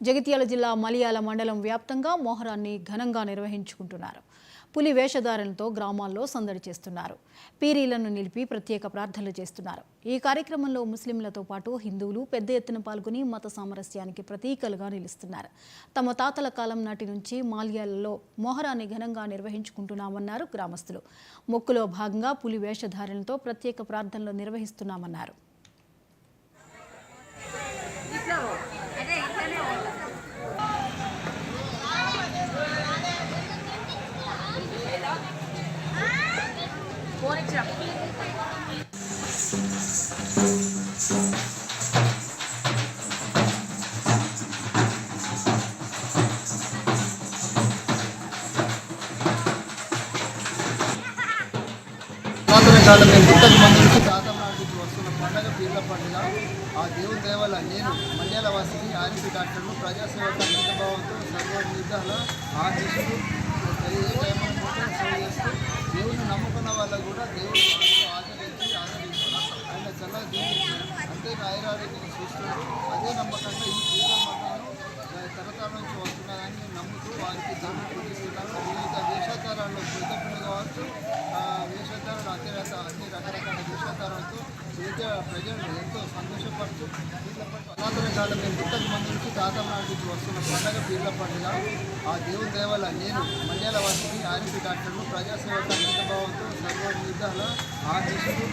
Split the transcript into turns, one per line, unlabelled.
జగిత్యాల జిల్లా మలియాల మండలం వ్యాప్తంగా మొహరాన్ని ఘనంగా నిర్వహించుకుంటున్నారు. పులి వేషధారణలతో గ్రామాల్లో సందడి చేస్తున్నారు. పీరీలను నిలిపి ప్రత్యేక ప్రార్థనలు చేస్తున్నారు. ఈ కార్యక్రమంలో ముస్లింలతో పాటు హిందువులు పెద్ద ఎత్తున పాల్గొని మత సామరస్యానికి ప్రతీకలుగా నిలుస్తున్నారు. తమ తాతల కాలం నాటి నుంచి మాల్యాలలో మొహరాన్ని ఘనంగా నిర్వహించుకుంటున్నామన్నారు గ్రామస్తులు. మొక్కులో భాగంగా పులి వేషధారణలతో ప్రత్యేక ప్రార్థనలు నిర్వహిస్తున్నామన్నారు.
మేము గుట్టకు మంది నుంచి తాతల నాటి వస్తున్న పండుగ పీర్ల పండుగ. ఆ దేవుని దేవల నేను మండ్యాల వాసిని ఆర్ఎంపీ డాక్టర్లు ప్రజాసేవకు అంకితభావంతో సర్వ నిర్ధారణ ఆదేశాలు చేస్తూ దేవుని నమ్ముకున్న వాళ్ళకు కూడా దేవుని ఆదరించి ఆయన చల్లగా దీవించి అంతే ఆయురారోగ్యం చూస్తూ అదే నమ్మకంగా ఈ పీర్ల పండుగను తరతరాల నుంచి వస్తున్నారని నమ్ముతూ వారికి దేవుని పూజిస్తున్నారు. వివిధ వేషాధారాల్లో పెద్దపిల్లలు కావచ్చు, వేషధారాలు అన్ని రకరకాల వేషధారాలతో వివిధ ప్రజలను ఎంతో సంతోషపడుతూ పురాతన కాలం మేము గుట్టకు మంది నుంచి తాతల నాటి వస్తున్న పండుగ పీర్ల పండుగ. ఆ దేవుని దేవల నేను మండ్యాల వాసిని ఆర్ఎంపీ డాక్టర్లు ప్రజాసేవకు అంకితభావంతో సర్వ నిర్ధారణ ఆదేశాలు